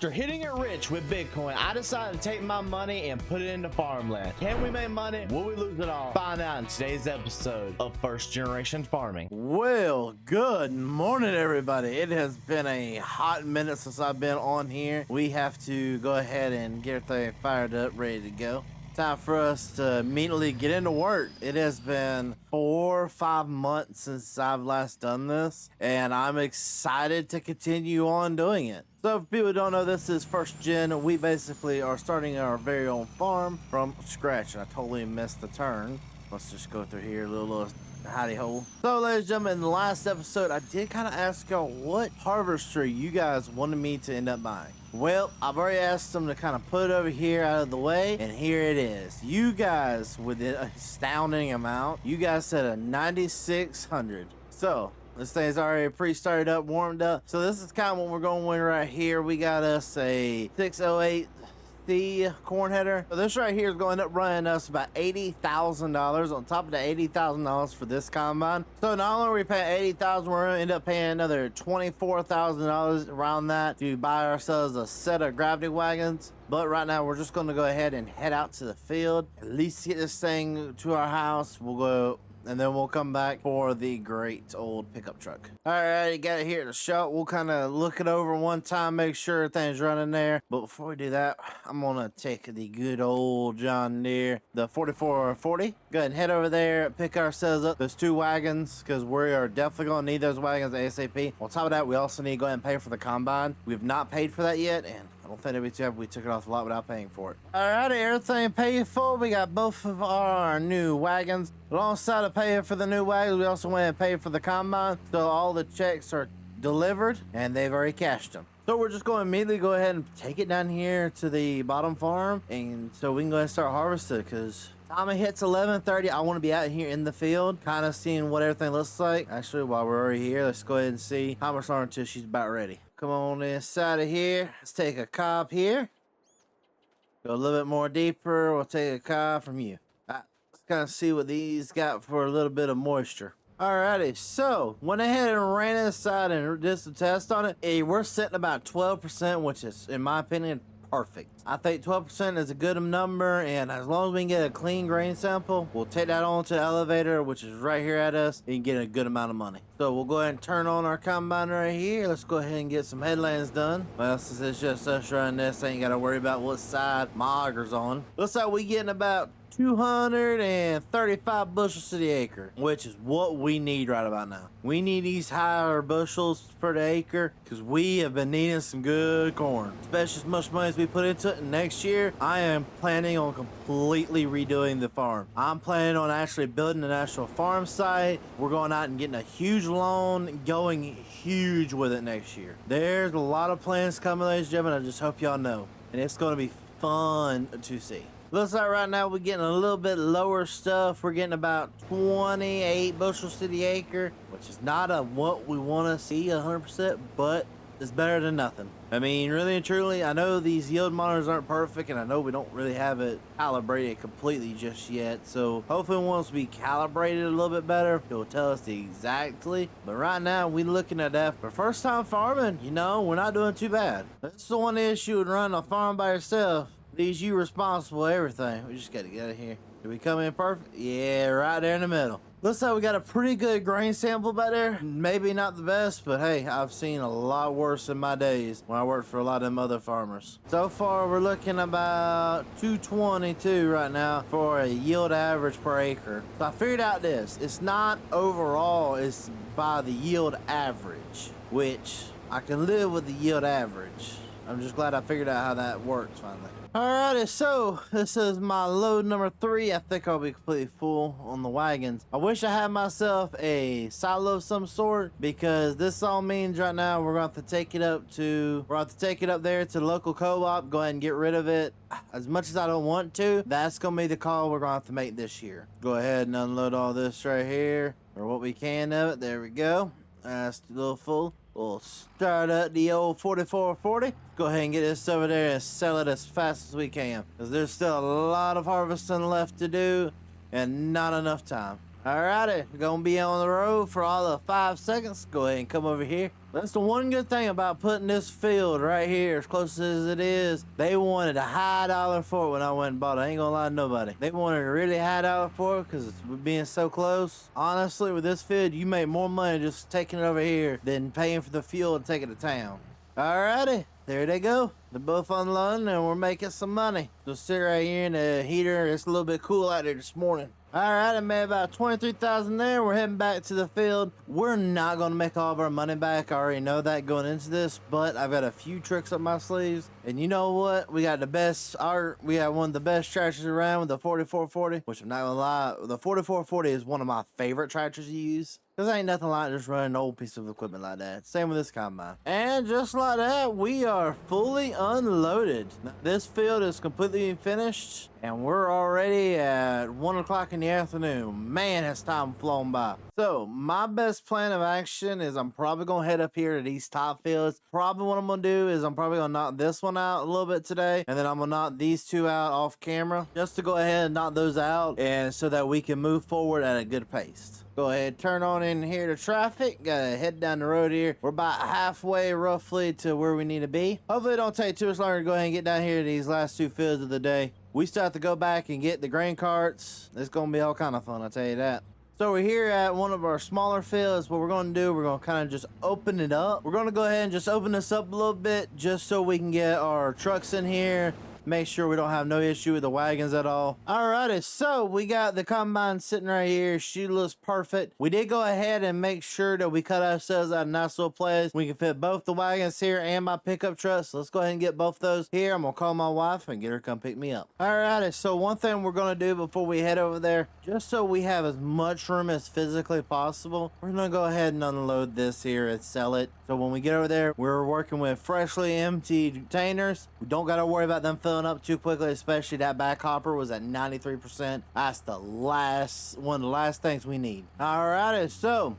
After hitting it rich with Bitcoin, I decided to take my money and put it into farmland. Can we make money? Will we lose it all? Find out in today's episode of First Generation Farming. Well, good morning, everybody. It has been a hot minute since I've been on here. We have to go ahead and get everything fired up, ready to go. Time for us to immediately get into work. It has been 4 or 5 months since I've last done this, and I'm excited to continue on doing it. So if people don't know, this is First Gen. We basically are starting our very own farm from scratch, and I totally missed the turn. Let's just go through here, little hidey hole. So ladies and gentlemen, in the last episode, I did kind of ask y'all what harvester you guys wanted me to end up buying. Well, I've already asked them to kind of put it over here out of the way, and here it is. You guys, with an astounding amount, you guys said a 9600. So this thing's already pre-started up, warmed up. So this is kind of what we're going with right here. We got us a 608 corn header. So this right here is going up running us about $80,000 on top of the $80,000 for this combine. So not only are we paying $80,000, we're gonna end up paying another $24,000 around that to buy ourselves a set of gravity wagons. But right now we're just gonna go ahead and head out to the field, at least get this thing to our house. We'll go and then we'll come back for the great old pickup truck. Alright, got it here at the shop. We'll kind of look it over one time, make sure everything's running there. But before we do that, I'm gonna take the good old John Deere, the 4440. Go ahead and head over there, pick ourselves up those 2 wagons, because we are definitely gonna need those wagons ASAP. On top of that, we also need to go ahead and pay for the combine. We have not paid for that yet, and I don't think it'd be too happy we took it off the lot without paying for it. Alrighty, everything paid for. We got both of our new wagons. Alongside of paying for the new wagons, we also went and paid for the combine. So all the checks are delivered and they've already cashed them. So we're just going to immediately go ahead and take it down here to the bottom farm, and so we can go ahead and start harvesting, because time it hits 11:30, I want to be out here in the field, kind of seeing what everything looks like. Actually, while we're already here, let's go ahead and see how much longer until she's about ready. Come on inside of here. Let's take a cob here. Go a little bit more deeper. We'll take a cob from you. Let's kind of see what these got for a little bit of moisture. Alrighty, so went ahead and ran inside and did some tests on it. Hey, we're sitting about 12%, which is, in my opinion, perfect. I think 12% is a good number, and as long as we can get a clean grain sample, we'll take that on to the elevator, which is right here at us, and get a good amount of money. So we'll go ahead and turn on our combine right here. Let's go ahead and get some headlands done. Well, since it's just us running this, I ain't got to worry about what side my auger's on. Looks like we getting about 235 bushels to the acre, which is what we need right about now. We need these higher bushels per the acre because we have been needing some good corn, especially as much money as we put into it. And next year, I am planning on completely redoing the farm. I'm planning on actually building an actual farm site. We're going out and getting a huge loan, going huge with it next year. There's a lot of plans coming, ladies and gentlemen. I just hope y'all know, and it's going to be fun to see. Looks like right now we're getting a little bit lower stuff. We're getting about 28 bushels to the acre, which is not what we want to see 100%, but it's better than nothing. I mean, really and truly, I know these yield monitors aren't perfect, and I know we don't really have it calibrated completely just yet. So hopefully once we calibrate it a little bit better, it'll tell us exactly. But right now, we're looking at that. For first time farming, you know, we're not doing too bad. That's the one issue with running a farm by yourself. These you responsible for everything. We just gotta get out of here. Did we come in perfect? Yeah, right there in the middle. Looks like we got a pretty good grain sample back there. Maybe not the best, but hey, I've seen a lot worse in my days when I worked for a lot of them other farmers. So far, we're looking about 222 right now for a yield average per acre. So I figured out this. It's not overall, it's by the yield average, which I can live with the yield average. I'm just glad I figured out how that works finally. Alrighty, so this is my load number 3. I think I'll be completely full on the wagons. I wish I had myself a silo of some sort, because this all means right now we're going to have to take it up there to the local co-op, go ahead and get rid of it. As much as I don't want to, that's going to be the call we're going to have to make this year. Go ahead and unload all this right here, or what we can of it. There we go. That's a little full. We'll start up the old 4440. Go ahead and get this over there and sell it as fast as we can, because there's still a lot of harvesting left to do and not enough time. Alrighty, we're gonna be on the road for all of 5 seconds. Go ahead and come over here. That's the one good thing about putting this field right here as close as it is. They wanted a high dollar for it when I went and bought it. I ain't gonna lie to nobody. They wanted a really high dollar for it because it's being so close. Honestly, with this field, you make more money just taking it over here than paying for the fuel and taking it to town. Alrighty, there they go. They're both unloading and we're making some money. Just sit right here in the heater. It's a little bit cool out there this morning. Alright, I made about 23,000 there. We're heading back to the field. We're not going to make all of our money back. I already know that going into this, but I've got a few tricks up my sleeves. And you know what? We got we got one of the best tractors around with the 4440, which I'm not going to lie, the 4440 is one of my favorite tractors to use. Because ain't nothing like just running an old piece of equipment like that. Same with this combine. And just like that, we are fully unloaded. Now, this field is completely finished. And we're already at 1 o'clock in the afternoon. Man, has time flown by. So, my best plan of action is I'm probably going to head up here to these top fields. Probably what I'm going to do is I'm probably going to knock this one out a little bit today. And then I'm going to knock these two out off camera. Just to go ahead and knock those out. And so that we can move forward at a good pace. Go ahead, turn on in here to traffic. Gotta head down the road here. We're about halfway roughly to where we need to be. Hopefully it don't take too much longer to go ahead and get down here to these last two fields of the day. We still have to go back and get the grain carts. It's gonna be all kind of fun, I'll tell you that. So we're here at one of our smaller fields. What we're gonna do, we're gonna kind of just open it up. We're gonna go ahead and just open this up a little bit just so we can get our trucks in here. Make sure we don't have no issue with the wagons at all. Alrighty, so we got the combine sitting right here. She looks perfect. We did go ahead and make sure that we cut ourselves out a nice little place. We can fit both the wagons here and my pickup truck. So let's go ahead and get both those here. I'm gonna call my wife and get her to come pick me up. Alrighty, so one thing we're gonna do before we head over there, just so we have as much room as physically possible, we're gonna go ahead and unload this here and sell it. So when we get over there, we're working with freshly emptied containers. We don't gotta worry about them filling up too quickly, especially that back hopper was at 93%. That's the one of the last things we need. Alrighty, so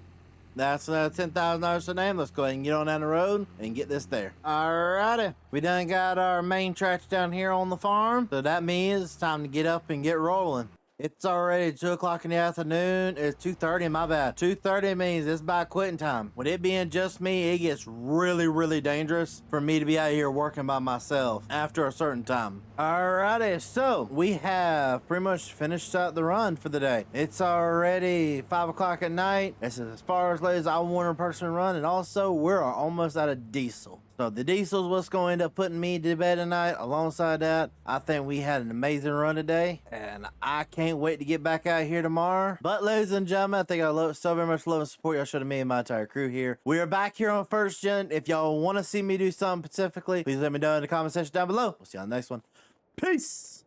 that's $10,000 today. Let's go ahead and get on down the road and get this there. Alrighty, we done got our main tractor down here on the farm, so that means it's time to get up and get rolling. It's already 2 o'clock in the afternoon. It's 2:30, my bad. 2:30 means it's about quitting time. With it being just me, it gets really, really dangerous for me to be out here working by myself after a certain time. Alrighty, so we have pretty much finished out the run for the day. It's already 5 o'clock at night. This is as far as late as I want a person to run, and also we're almost out of diesel. So the diesel's what's going to end up putting me to bed tonight. Alongside that, I think we had an amazing run today, and I can't wait to get back out here tomorrow. But ladies and gentlemen, I think I so very much love and support y'all showed me and my entire crew here. We are back here on First Gen. If y'all want to see me do something specifically, please let me know in the comment section down below. We'll see y'all on the next one. Peace.